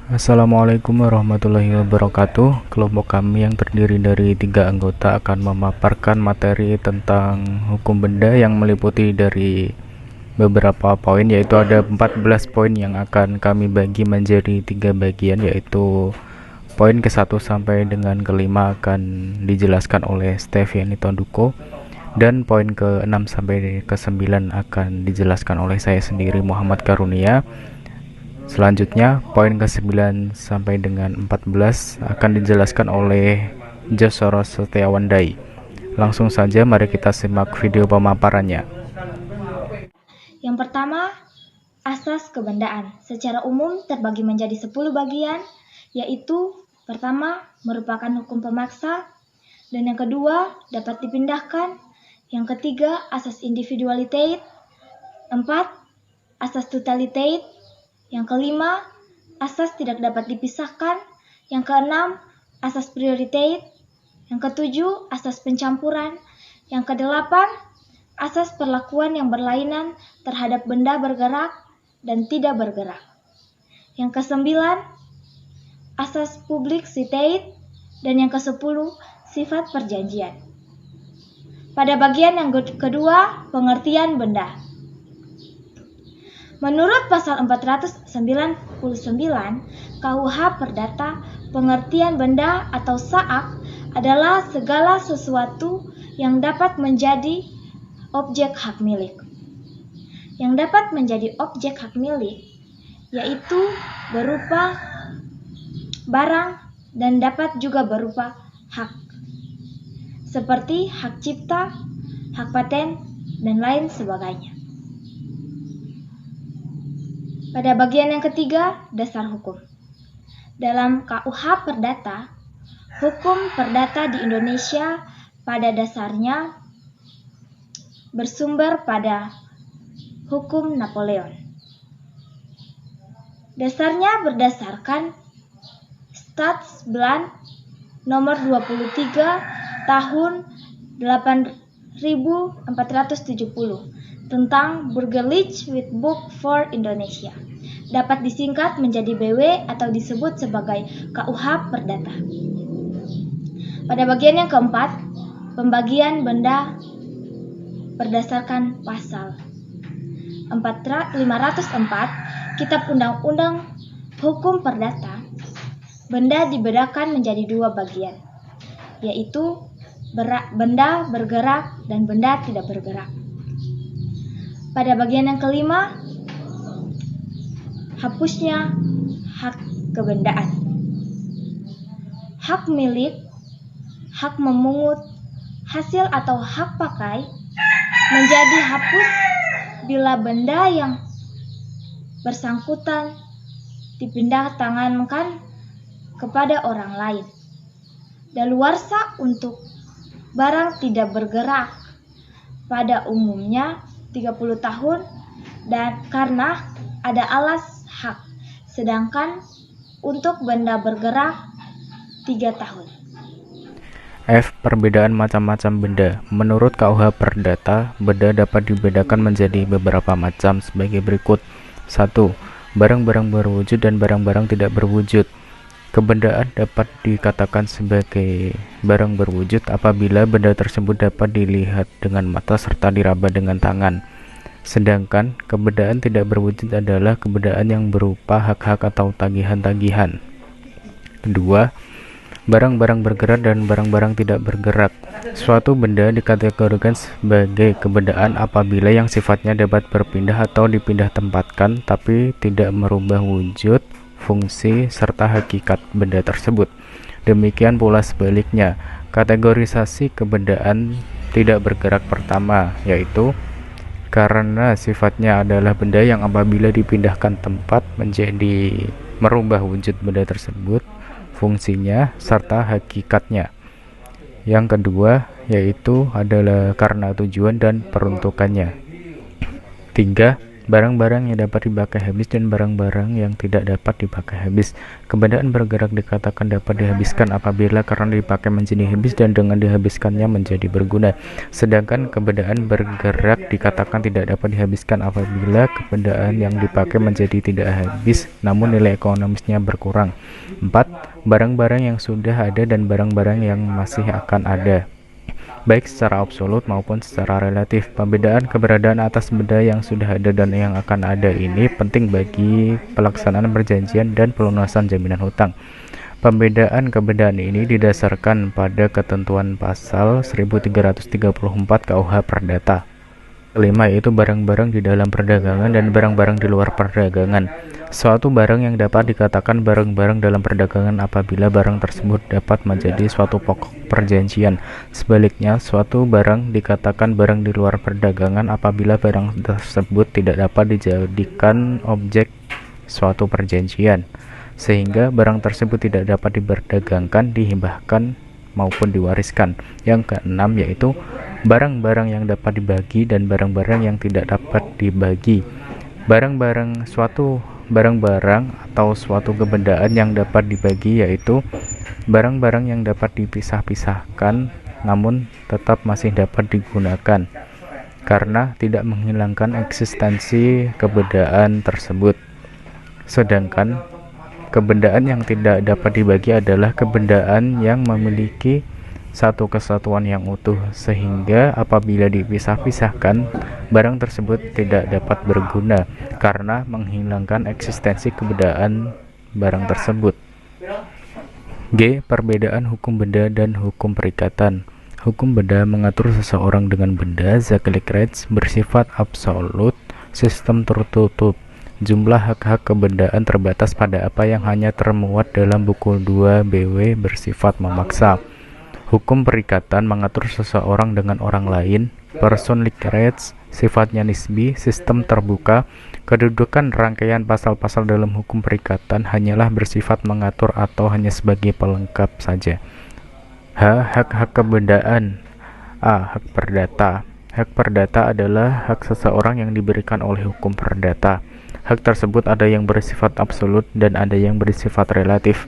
Assalamualaikum warahmatullahi wabarakatuh. Kelompok kami yang terdiri dari 3 anggota akan memaparkan materi tentang hukum benda yang meliputi dari beberapa poin, yaitu ada 14 poin yang akan kami bagi menjadi 3 bagian, yaitu poin ke-1 sampai dengan ke-5 akan dijelaskan oleh Steviani Tonduko, dan poin ke-6 sampai ke-9 akan dijelaskan oleh saya sendiri, Muhammad Karunia. Selanjutnya, poin ke-9 sampai dengan 14 akan dijelaskan oleh Josoro Setiawandai. Langsung saja mari kita simak video pemaparannya. Yang pertama, asas kebendaan. Secara umum terbagi menjadi 10 bagian, yaitu pertama, merupakan hukum pemaksa, dan yang kedua, dapat dipindahkan. Yang ketiga, asas individualitate. 4, asas totalitate. Yang kelima, asas tidak dapat dipisahkan. Yang keenam, asas prioritate. Yang ketujuh, asas pencampuran. Yang kedelapan, asas perlakuan yang berlainan terhadap benda bergerak dan tidak bergerak. Yang kesembilan, asas public citate. Dan yang kesepuluh, sifat perjanjian. Pada bagian yang kedua, pengertian benda. Menurut pasal 499 KUH Perdata, pengertian benda atau saak adalah segala sesuatu yang dapat menjadi objek hak milik. Yang dapat menjadi objek hak milik yaitu berupa barang dan dapat juga berupa hak, seperti hak cipta, hak paten, dan lain sebagainya. Pada bagian yang ketiga, dasar hukum. Dalam KUH Perdata, hukum perdata di Indonesia pada dasarnya bersumber pada hukum Napoleon. Dasarnya berdasarkan Staatsblad nomor 23 tahun 8470 tentang Burgerlich Wetboek for Indonesia. Dapat disingkat menjadi BW atau disebut sebagai KUH Perdata. Pada bagian yang keempat, pembagian benda berdasarkan pasal 504 Kitab Undang-Undang Hukum Perdata, benda dibedakan menjadi 2 bagian, yaitu benda bergerak dan benda tidak bergerak. Pada bagian yang kelima, hapusnya hak kebendaan. Hak milik, hak memungut hasil atau hak pakai menjadi hapus bila benda yang bersangkutan dipindah tangankan kepada orang lain. Daluarsa untuk barang tidak bergerak pada umumnya 30 tahun dan karena ada alas hak, sedangkan untuk benda bergerak 3 tahun. F. Perbedaan macam-macam benda. Menurut KUH Perdata, benda dapat dibedakan menjadi beberapa macam sebagai berikut. 1. Barang-barang berwujud dan barang-barang tidak berwujud. Kebendaan dapat dikatakan sebagai barang berwujud apabila benda tersebut dapat dilihat dengan mata serta diraba dengan tangan. Sedangkan kebendaan tidak berwujud adalah kebendaan yang berupa hak-hak atau tagihan-tagihan. 2. Barang-barang bergerak dan barang-barang tidak bergerak. Suatu benda dikategorikan sebagai kebendaan apabila yang sifatnya dapat berpindah atau dipindah tempatkan tapi tidak merubah wujud, fungsi, serta hakikat benda tersebut. Demikian pula sebaliknya, kategorisasi kebendaan tidak bergerak pertama, yaitu karena sifatnya adalah benda yang apabila dipindahkan tempat menjadi merubah wujud benda tersebut, fungsinya, serta hakikatnya. Yang kedua, yaitu adalah karena tujuan dan peruntukannya. 3. barang-barang yang dapat dipakai habis dan barang-barang yang tidak dapat dipakai habis. Kebendaan bergerak dikatakan dapat dihabiskan apabila karena dipakai menjadi habis dan dengan dihabiskannya menjadi berguna. Sedangkan kebendaan bergerak dikatakan tidak dapat dihabiskan apabila kebendaan yang dipakai menjadi tidak habis namun nilai ekonomisnya berkurang. 4. Barang-barang yang sudah ada dan barang-barang yang masih akan ada, baik secara absolut maupun secara relatif. Pembedaan keberadaan atas benda yang sudah ada dan yang akan ada ini penting bagi pelaksanaan perjanjian dan pelunasan jaminan hutang. Pembedaan keberadaan ini didasarkan pada ketentuan pasal 1334 KUH Perdata. Kelima yaitu barang-barang di dalam perdagangan dan barang-barang di luar perdagangan. Suatu barang yang dapat dikatakan barang-barang dalam perdagangan apabila barang tersebut dapat menjadi suatu pokok perjanjian. Sebaliknya, suatu barang dikatakan barang di luar perdagangan apabila barang tersebut tidak dapat dijadikan objek suatu perjanjian, sehingga barang tersebut tidak dapat diperdagangkan, dihibahkan, maupun diwariskan. Yang keenam yaitu barang-barang yang dapat dibagi dan barang-barang yang tidak dapat dibagi. Barang-barang atau suatu kebendaan yang dapat dibagi yaitu barang-barang yang dapat dipisah-pisahkan namun tetap masih dapat digunakan karena tidak menghilangkan eksistensi kebendaan tersebut. Sedangkan kebendaan yang tidak dapat dibagi adalah kebendaan yang memiliki satu kesatuan yang utuh, sehingga apabila dipisah-pisahkan, barang tersebut tidak dapat berguna karena menghilangkan eksistensi kebendaan barang tersebut. G. Perbedaan hukum benda dan hukum perikatan. Hukum benda mengatur seseorang dengan benda, zaklik rights, bersifat absolut, sistem tertutup. Jumlah hak-hak kebendaan terbatas pada apa yang hanya termuat dalam buku 2 BW bersifat memaksa. Hukum perikatan mengatur seseorang dengan orang lain, personal rights, sifatnya nisbi, sistem terbuka. Kedudukan rangkaian pasal-pasal dalam hukum perikatan hanyalah bersifat mengatur atau hanya sebagai pelengkap saja. H. Hak-hak kebendaan. A. Hak perdata. Hak perdata adalah hak seseorang yang diberikan oleh hukum perdata. Hak tersebut ada yang bersifat absolut dan ada yang bersifat relatif.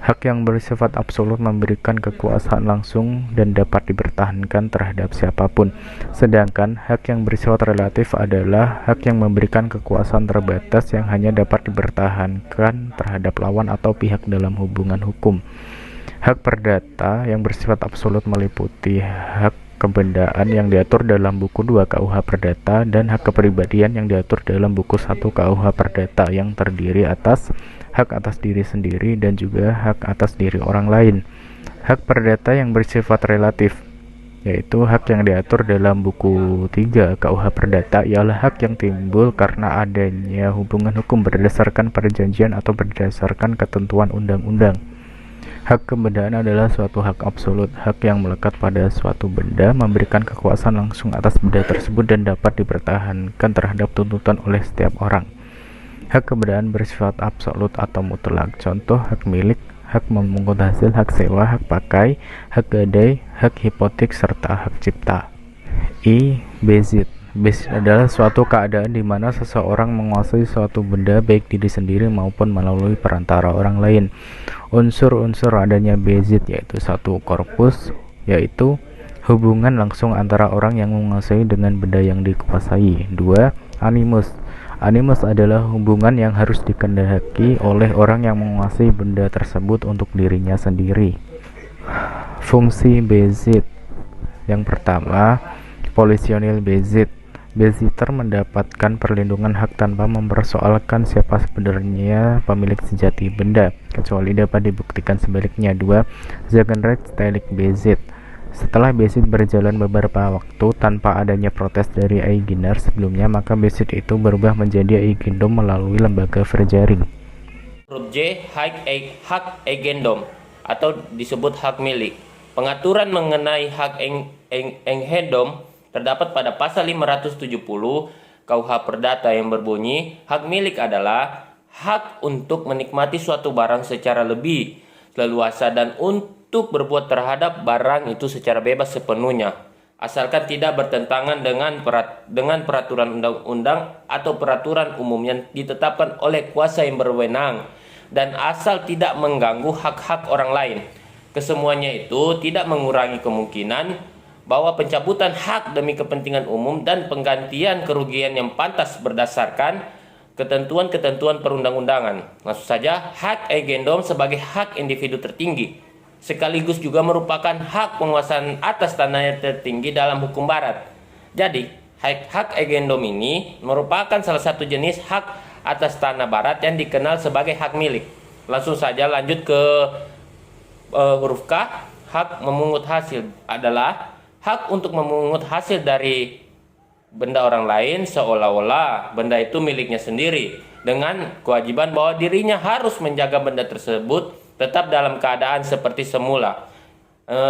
Hak yang bersifat absolut memberikan kekuasaan langsung dan dapat dipertahankan terhadap siapapun. Sedangkan hak yang bersifat relatif adalah hak yang memberikan kekuasaan terbatas yang hanya dapat dipertahankan terhadap lawan atau pihak dalam hubungan hukum. Hak perdata yang bersifat absolut meliputi hak kebendaan yang diatur dalam buku 2 KUH Perdata dan hak kepribadian yang diatur dalam buku 1 KUH Perdata yang terdiri atas hak atas diri sendiri dan juga hak atas diri orang lain. Hak perdata yang bersifat relatif yaitu hak yang diatur dalam buku 3 KUH Perdata ialah hak yang timbul karena adanya hubungan hukum berdasarkan perjanjian atau berdasarkan ketentuan undang-undang. Hak kebendaan adalah suatu hak absolut, hak yang melekat pada suatu benda, memberikan kekuasaan langsung atas benda tersebut dan dapat dipertahankan terhadap tuntutan oleh setiap orang. Hak kebendaan bersifat absolut atau mutlak. Contoh hak milik, hak memungut hasil, hak sewa, hak pakai, hak gadai, hak hipotek, serta hak cipta. I. Bezit. Bezit adalah suatu keadaan di mana seseorang menguasai suatu benda baik diri sendiri maupun melalui perantara orang lain. Unsur-unsur adanya bezit yaitu satu korpus, yaitu hubungan langsung antara orang yang menguasai dengan benda yang dikuasai. 2. Animus. Animus adalah hubungan yang harus dikehendaki oleh orang yang menguasai benda tersebut untuk dirinya sendiri. Fungsi bezit. Yang pertama, polisionil bezit. Beziter mendapatkan perlindungan hak tanpa mempersoalkan siapa sebenarnya pemilik sejati benda, kecuali dapat dibuktikan sebaliknya. 2. Zagenrecht teilig bezit. Setelah bezit berjalan beberapa waktu tanpa adanya protes dari eigenaar sebelumnya, maka bezit itu berubah menjadi eigendom melalui lembaga verjaring. Huruf J. Hak eigendom atau disebut hak milik. Pengaturan mengenai hak eigendom terdapat pada pasal 570 KUH Perdata yang berbunyi, hak milik adalah hak untuk menikmati suatu barang secara lebih leluasa dan untuk berbuat terhadap barang itu secara bebas sepenuhnya. asalkan tidak bertentangan dengan peraturan undang-undang atau peraturan umum yang ditetapkan oleh kuasa yang berwenang, dan asal tidak mengganggu hak-hak orang lain. Kesemuanya itu tidak mengurangi kemungkinan bahwa pencabutan hak demi kepentingan umum dan penggantian kerugian yang pantas berdasarkan ketentuan-ketentuan perundang-undangan. Maksud saja, hak agendom sebagai hak individu tertinggi sekaligus juga merupakan hak penguasaan atas tanah yang tertinggi dalam hukum barat. Jadi, hak agendom ini merupakan salah satu jenis hak atas tanah barat yang dikenal sebagai hak milik. Langsung saja lanjut ke huruf K. Hak memungut hasil adalah hak untuk memungut hasil dari benda orang lain seolah-olah benda itu miliknya sendiri, dengan kewajiban bahwa dirinya harus menjaga benda tersebut tetap dalam keadaan seperti semula.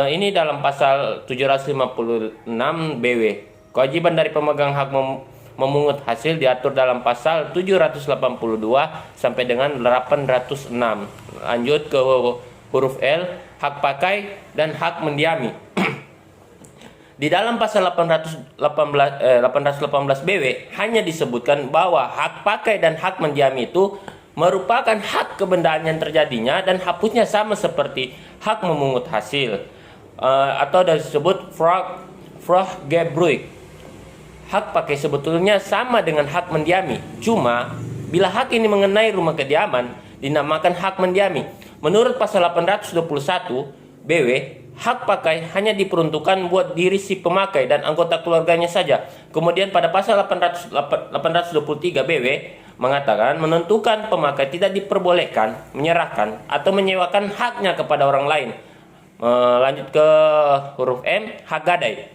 Ini dalam pasal 756 BW. Kewajiban dari pemegang hak memungut hasil diatur dalam pasal 782 sampai dengan 806. Lanjut ke huruf L, hak pakai dan hak mendiami. Di dalam pasal 818 BW hanya disebutkan bahwa hak pakai dan hak mendiami itu merupakan hak kebendaan yang terjadinya dan hapusnya sama seperti hak memungut hasil, atau disebut Vorgebruik. Hak pakai sebetulnya sama dengan hak mendiami, cuma bila hak ini mengenai rumah kediaman dinamakan hak mendiami. Menurut pasal 821 BW, hak pakai hanya diperuntukkan buat diri si pemakai dan anggota keluarganya saja. Kemudian pada pasal 823 BW mengatakan menentukan pemakai tidak diperbolehkan menyerahkan atau menyewakan haknya kepada orang lain. Lanjut ke huruf M, hak gadai.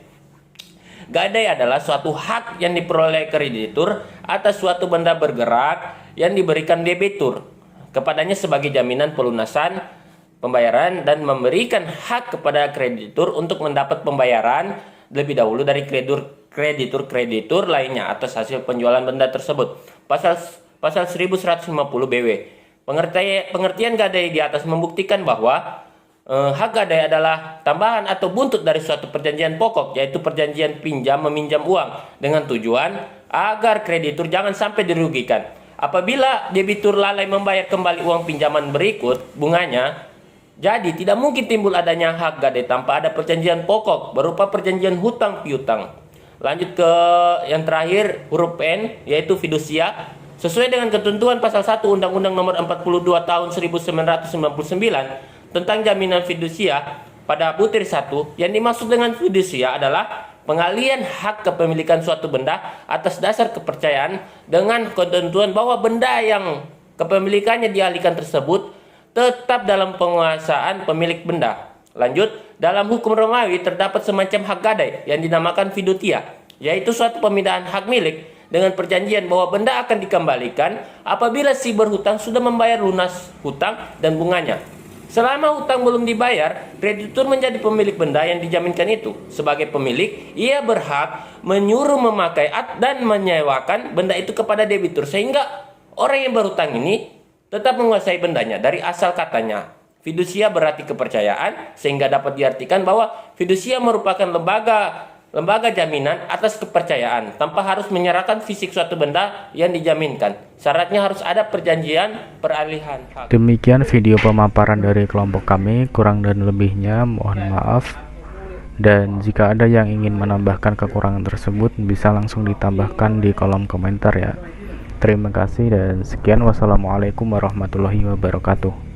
Gadai adalah suatu hak yang diperoleh kreditur atas suatu benda bergerak yang diberikan debitur kepadanya sebagai jaminan pelunasan pembayaran dan memberikan hak kepada kreditur untuk mendapat pembayaran lebih dahulu dari kreditur lainnya atas hasil penjualan benda tersebut. Pasal 1150 BW. Pengertian gadai di atas membuktikan bahwa hak gadai adalah tambahan atau buntut dari suatu perjanjian pokok, yaitu perjanjian pinjam meminjam uang, dengan tujuan agar kreditur jangan sampai dirugikan. Apabila debitur lalai membayar kembali uang pinjaman berikut bunganya, jadi tidak mungkin timbul adanya hak gadai tanpa ada perjanjian pokok berupa perjanjian hutang piutang. Lanjut ke yang terakhir, huruf N, yaitu fidusia. Sesuai dengan ketentuan pasal 1 Undang-Undang Nomor 42 Tahun 1999 tentang jaminan fidusia, pada butir 1, yang dimaksud dengan fidusia adalah pengalihan hak kepemilikan suatu benda atas dasar kepercayaan dengan ketentuan bahwa benda yang kepemilikannya dialihkan tersebut tetap dalam penguasaan pemilik benda. Lanjut, dalam hukum Romawi terdapat semacam hak gadai yang dinamakan fiducia, yaitu suatu pemindahan hak milik dengan perjanjian bahwa benda akan dikembalikan apabila si berhutang sudah membayar lunas hutang dan bunganya. Selama hutang belum dibayar, kreditur menjadi pemilik benda yang dijaminkan itu. Sebagai pemilik, ia berhak menyuruh memakai dan menyewakan benda itu kepada debitur, sehingga orang yang berhutang ini tetap menguasai bendanya. Dari asal katanya, fidusia berarti kepercayaan, sehingga dapat diartikan bahwa fidusia merupakan lembaga jaminan atas kepercayaan tanpa harus menyerahkan fisik suatu benda yang dijaminkan. Syaratnya harus ada perjanjian peralihan hak. Demikian video pemaparan dari kelompok kami, kurang dan lebihnya mohon maaf. Dan jika ada yang ingin menambahkan kekurangan tersebut, bisa langsung ditambahkan di kolom komentar ya. Terima kasih dan sekian. Wassalamualaikum warahmatullahi wabarakatuh.